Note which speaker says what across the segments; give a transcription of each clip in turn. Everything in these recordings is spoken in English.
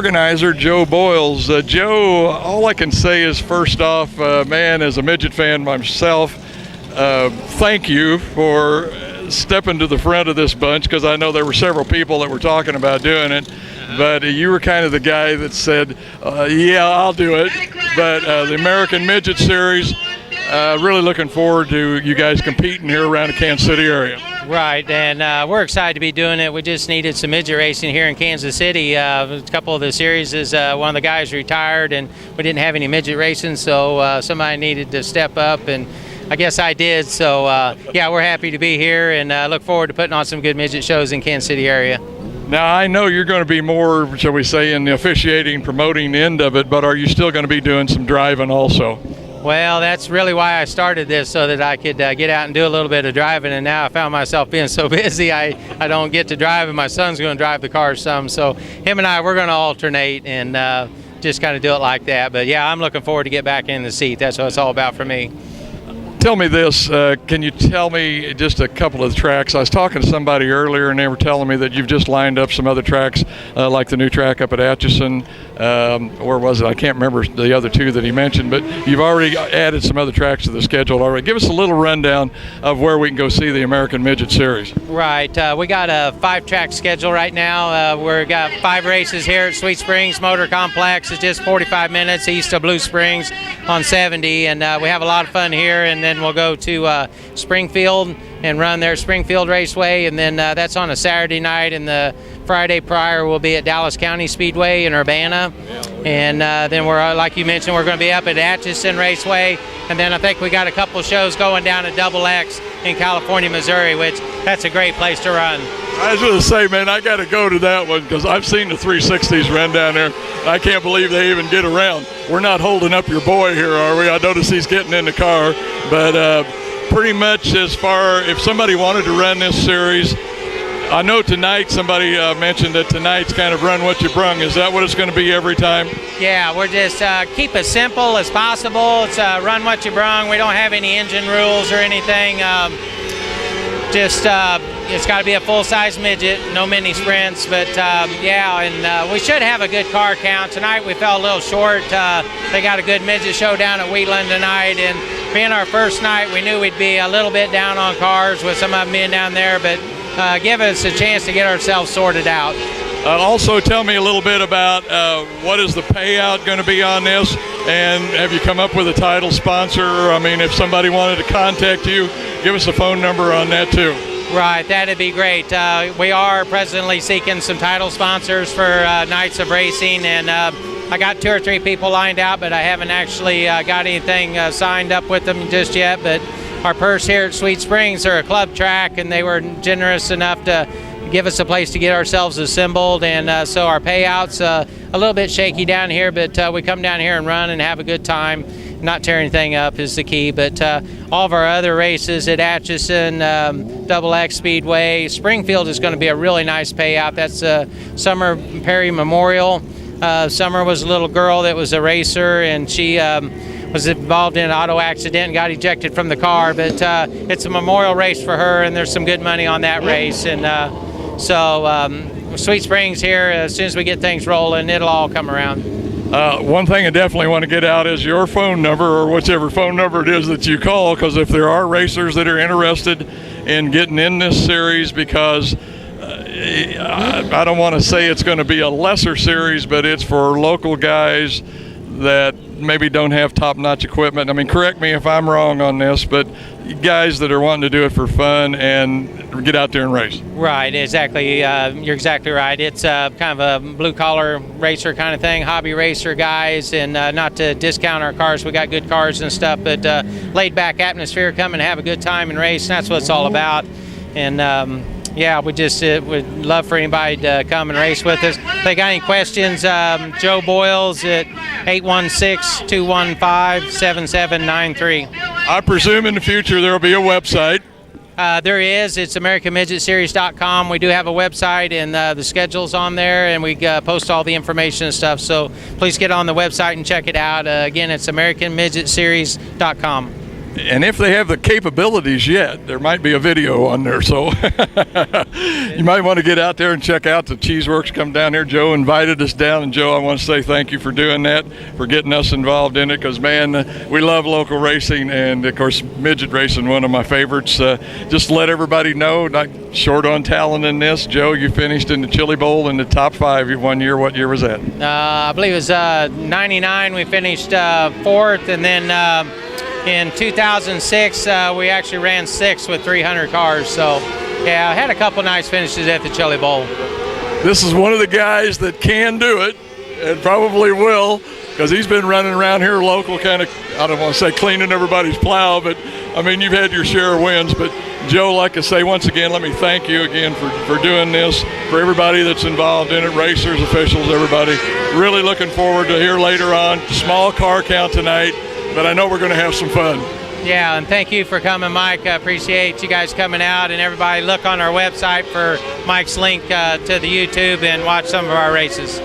Speaker 1: organizer, Joe Boyles. Joe, all I can say is, first off, man, as a midget fan myself, thank you for stepping to the front of this bunch, because I know there were several people that were talking about doing it, but you were kind of the guy that said, yeah, I'll do it. But the American Midget Series, really looking forward to you guys competing here around the Kansas City area.
Speaker 2: Right, and we're excited to be doing it. We just needed some midget racing here in Kansas City. A couple of the series is one of the guys retired, and we didn't have any midget racing, so somebody needed to step up, and I guess I did. So yeah, we're happy to be here, and look forward to putting on some good midget shows in Kansas City area.
Speaker 1: Now, I know you're going to be more, shall we say, in the officiating, promoting end of it, but are you still going to be doing some driving also?
Speaker 2: Well, that's really why I started this, so that I could get out and do a little bit of driving, and now I found myself being so busy I don't get to drive, and my son's going to drive the car some, so him and we're going to alternate and just kind of do it like that. But yeah, I'm looking forward to get back in the seat. That's what it's all about for me.
Speaker 1: Tell me this, can you tell me just a couple of tracks? I was talking to somebody earlier, and they were telling me that you've just lined up some other tracks, like the new track up at Atchison. Where was it? I can't remember the other two that he mentioned, but you've already added some other tracks to the schedule already. Give us a little rundown of where we can go see the American Midget Series.
Speaker 2: Right, we got a 5-track schedule right now. We've got 5 races here at Sweet Springs Motor Complex. It's just 45 minutes east of Blue Springs on 70, and we have a lot of fun here. And then we'll go to Springfield and run their Springfield Raceway, and then that's on a Saturday night, and the Friday prior we'll be at Dallas County Speedway in Urbana, and then we're, like you mentioned, we're going to be up at Atchison Raceway, and then I think we got a couple shows going down at Double X in California, Missouri, which that's a great place to run.
Speaker 1: I was going to say, man, I got to go to that one, because I've seen the 360s run down there. I can't believe they even get around. We're not holding up your boy here, are we? I notice he's getting in the car, but pretty much as far, if somebody wanted to run this series, I know tonight somebody mentioned that tonight's kind of run what you brung. Is that what it's going to be every time?
Speaker 2: Yeah, we're just keep it simple as possible. It's run what you brung. We don't have any engine rules or anything. It's got to be a full-size midget, no mini sprints, but yeah, and we should have a good car count. Tonight we fell a little short. They got a good midget show down at Wheatland tonight, and being our first night, we knew we'd be a little bit down on cars with some of them being down there, but give us a chance to get ourselves sorted out.
Speaker 1: Also, tell me a little bit about what is the payout going to be on this, and have you come up with a title sponsor? I mean, if somebody wanted to contact you, give us a phone number on that too.
Speaker 2: Right, that'd be great. We are presently seeking some title sponsors for nights of racing, and I got 2 or 3 people lined out, but I haven't actually got anything signed up with them just yet. But our purse here at Sweet Springs are a club track, and they were generous enough to give us a place to get ourselves assembled, and so our payouts a little bit shaky down here, but we come down here and run and have a good time. Not tear anything up is the key, but all of our other races at Atchison, Double X Speedway, Springfield is going to be a really nice payout. That's Summer Perry Memorial. Summer was a little girl that was a racer, and she was involved in an auto accident and got ejected from the car, but it's a memorial race for her, and there's some good money on that race. And so Sweet Springs here, as soon as we get things rolling, it'll all come around.
Speaker 1: One thing I definitely want to get out is your phone number, or whichever phone number it is that you call, because if there are racers that are interested in getting in this series, because I don't want to say it's going to be a lesser series, but it's for local guys that maybe don't have top-notch equipment. I mean, correct me if I'm wrong on this, but guys that are wanting to do it for fun and get out there and race.
Speaker 2: Right, exactly. You're exactly right. It's kind of a blue-collar racer kind of thing, hobby racer guys, and not to discount our cars. We got good cars and stuff, but laid-back atmosphere, come and have a good time and race, and that's what it's all about. And yeah, we just would love for anybody to come and race with us. If they got any questions, Joe Boyles at 816-215-7793.
Speaker 1: I presume in the future there will be a website.
Speaker 2: There is. It's AmericanMidgetSeries.com. We do have a website, and the schedule's on there, and we post all the information and stuff. So please get on the website and check it out. Again, it's AmericanMidgetSeries.com.
Speaker 1: And if they have the capabilities yet, there might be a video on there. So you might want to get out there and check out the Cheese Works. Come down here. Joe invited us down. And Joe, I want to say thank you for doing that, for getting us involved in it, because, man, we love local racing. And, of course, midget racing, one of my favorites. Just to let everybody know, not short on talent in this. Joe, you finished in the Chili Bowl in the top 5 one year. What year was that?
Speaker 2: I believe it was 99. We finished 4th, and then in 2006, we actually ran 6th with 300 cars. So, yeah, I had a couple nice finishes at the Chili Bowl.
Speaker 1: This is one of the guys that can do it and probably will, because he's been running around here local, kind of, I don't want to say cleaning everybody's plow, but, I mean, you've had your share of wins. But, Joe, like I say, once again, let me thank you again for doing this, for everybody that's involved in it, racers, officials, everybody. Really looking forward to here later on. Small car count tonight, but I know we're going to have some fun.
Speaker 2: Yeah, and thank you for coming, Mike. I appreciate you guys coming out, and everybody look on our website for Mike's link to the YouTube and watch some of our races.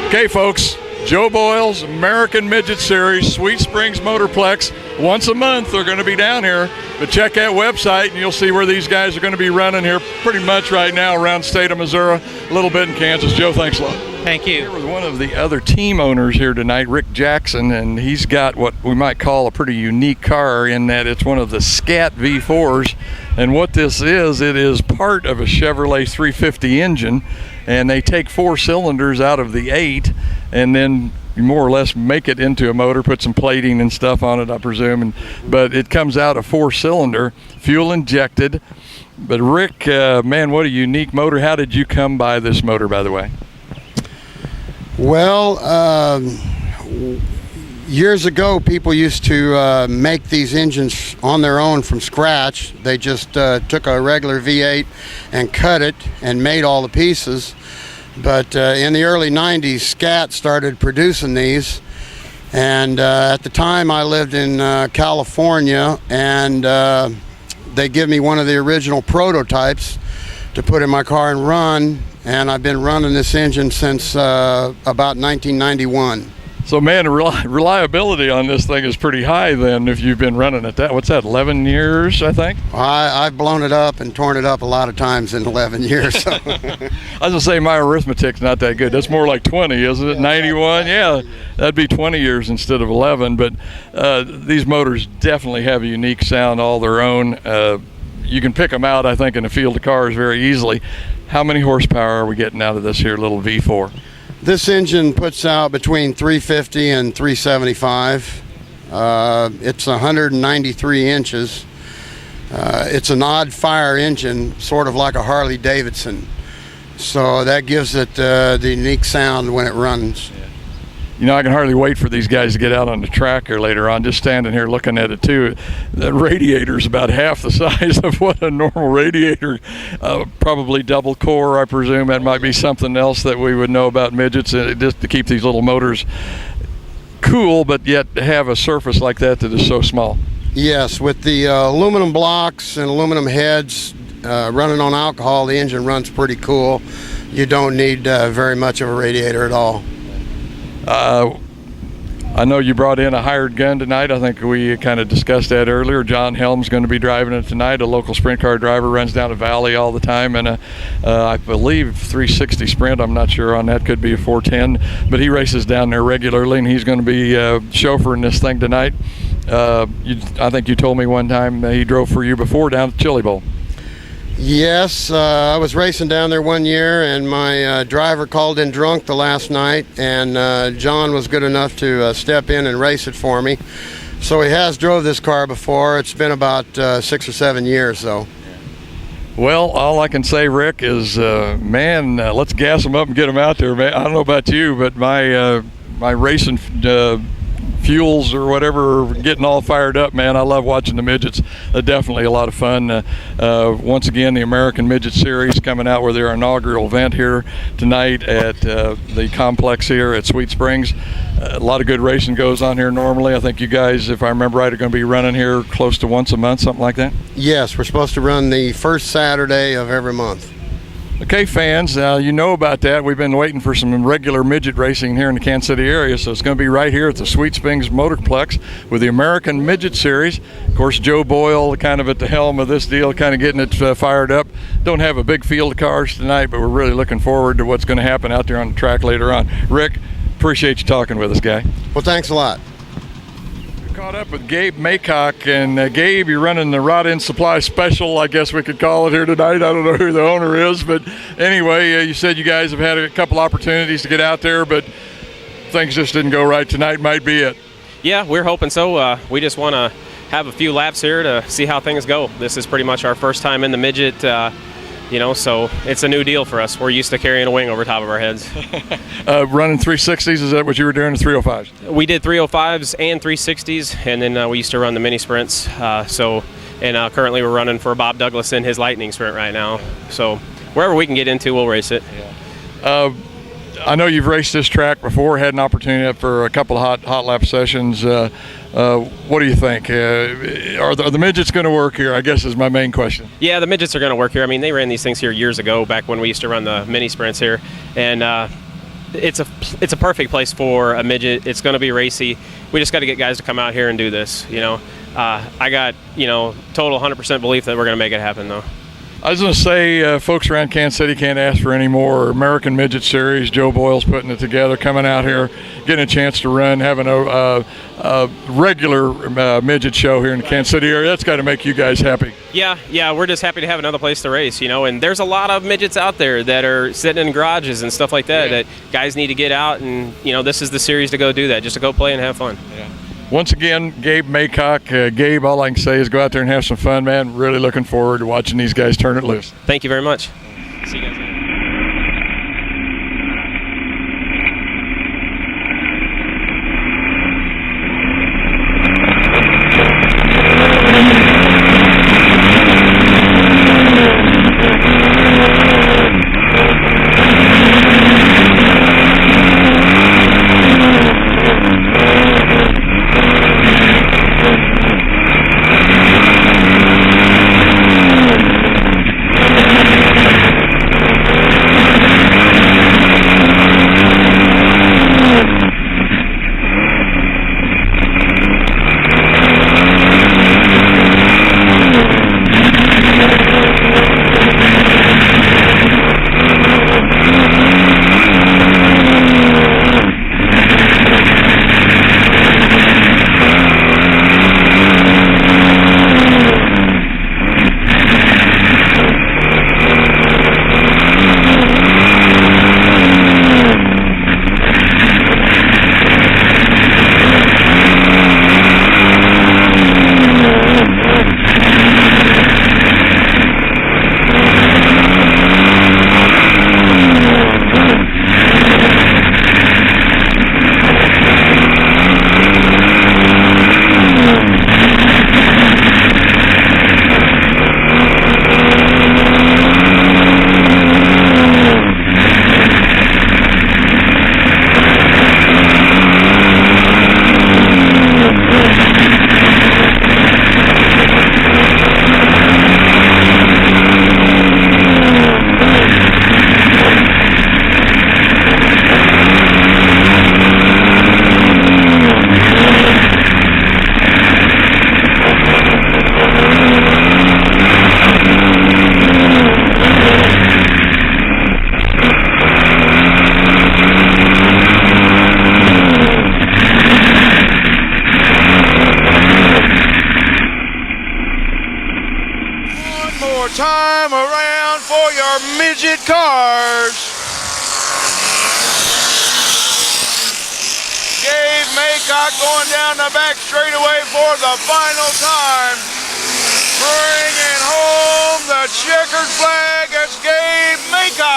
Speaker 1: Okay, folks, Joe Boyle's American Midget Series, Sweet Springs Motorplex. Once a month they're going to be down here, but check that website and you'll see where these guys are going to be running here pretty much right now around the state of Missouri, a little bit in Kansas. Joe, thanks a lot.
Speaker 2: Thank you.
Speaker 1: Here was one of the other team owners here tonight, Rick Jackson, and he's got what we might call a pretty unique car in that it's one of the Scat V4s. And what this is, it is part of a Chevrolet 350 engine, and they take 4 cylinders out of the 8 and then you more or less make it into a motor, put some plating and stuff on it, I presume, but it comes out a 4-cylinder, fuel injected. But Rick, man, what a unique motor. How did you come by this motor, by the way?
Speaker 3: Well, years ago, people used to make these engines on their own from scratch. They just took a regular V8 and cut it and made all the pieces. But in the early 90s, Scat started producing these. And at the time, I lived in California, and they give me one of the original prototypes to put in my car and run. And I've been running this engine since about 1991.
Speaker 1: So, man, the reliability on this thing is pretty high then if you've been running it. What's that, 11 years, I think?
Speaker 3: I've blown it up and torn it up a lot of times in 11 years. So.
Speaker 1: I was going to say my arithmetic's not that good. That's more like 20, isn't it? 91? Yeah, that'd be 20 years instead of 11. But these motors definitely have a unique sound all their own. You can pick them out, I think, in a field of cars very easily. How many horsepower are we getting out of this here little V4?
Speaker 3: This engine puts out between 350 and 375. It's 193 inches. It's an odd fire engine, sort of like a Harley Davidson. So that gives it the unique sound when it runs.
Speaker 1: You know, I can hardly wait for these guys to get out on the track here later on. Just standing here looking at it, too. The radiator's about half the size of what a normal radiator, probably double core, I presume. That might be something else that we would know about midgets, just to keep these little motors cool, but yet have a surface like that is so small.
Speaker 3: Yes, with the aluminum blocks and aluminum heads running on alcohol, the engine runs pretty cool. You don't need very much of a radiator at all.
Speaker 1: I know you brought in a hired gun tonight. I think we kind of discussed that earlier. John Helm's going to be driving it tonight. A local sprint car driver, runs down the valley all the time, and I believe 360 Sprint. I'm not sure on that. Could be a 410, but he races down there regularly, and he's going to be chauffeuring this thing tonight. I think you told me one time he drove for you before down at the Chili Bowl.
Speaker 3: Yes, I was racing down there one year, and my driver called in drunk the last night, and John was good enough to step in and race it for me. So he has drove this car before. It's been about 6 or 7 years, though.
Speaker 1: Well, all I can say, Rick, is, man, let's gas them up and get them out there, man. I don't know about you, but my racing fuels or whatever getting all fired up, man. I love watching the midgets. Definitely a lot of fun. Once again, the American Midget Series coming out with their inaugural event here tonight at the complex here at Sweet Springs. A lot of good racing goes on here normally. I think you guys, if I remember right, are going to be running here close to once a month, something like that?
Speaker 3: Yes, we're supposed to run the first Saturday of every month.
Speaker 1: Okay, fans, you know about that. We've been waiting for some regular midget racing here in the Kansas City area, so it's going to be right here at the Sweet Springs Motorplex with the American Midget Series. Of course, Joe Boyle kind of at the helm of this deal, kind of getting it fired up. Don't have a big field of cars tonight, but we're really looking forward to what's going to happen out there on the track later on. Rick, appreciate you talking with us, guy.
Speaker 3: Well, thanks a lot.
Speaker 1: Caught up with Gabe Maycock, and Gabe, you're running the Rod End Supply Special, I guess we could call it here tonight. I don't know who the owner is, but anyway, you said you guys have had a couple opportunities to get out there, but things just didn't go right tonight. Might be it.
Speaker 4: Yeah, we're hoping so. We just want to have a few laps here to see how things go. This is pretty much our first time in the midget, so it's a new deal for us. We're used to carrying a wing over top of our heads.
Speaker 1: Running 360s, is that what you were doing, the 305s?
Speaker 4: We did 305s and 360s, and then we used to run the mini sprints. Currently we're running for Bob Douglas in his Lightning sprint right now. So wherever we can get into, we'll race it.
Speaker 1: Yeah. I know you've raced this track before, had an opportunity for a couple of hot lap sessions. What do you think? Are the midgets going to work here, I guess, is my main question.
Speaker 4: Yeah, the midgets are going to work here. I mean, they ran these things here years ago, back when we used to run the mini sprints here. And it's a perfect place for a midget. It's going to be racy. We just got to get guys to come out here and do this, I got, total 100% belief that we're going to make it happen, though.
Speaker 1: I was going to say, folks around Kansas City can't ask for any more. American Midget Series, Joe Boyle's putting it together, coming out here, getting a chance to run, having a regular midget show here in the Kansas City area. That's got to make you guys happy.
Speaker 4: Yeah, we're just happy to have another place to race, and there's a lot of midgets out there that are sitting in garages and stuff like that, that guys need to get out, and, this is the series to go do that, just to go play and have fun.
Speaker 1: Yeah. Once again, Gabe Maycock. Gabe, all I can say is go out there and have some fun, man. Really looking forward to watching these guys turn it loose.
Speaker 4: Thank you very much. See you guys later.
Speaker 5: Time around for your midget cars. Gabe Maycock going down the back straightaway for the final time. Bringing home the checkered flag. It's Gabe Maycock.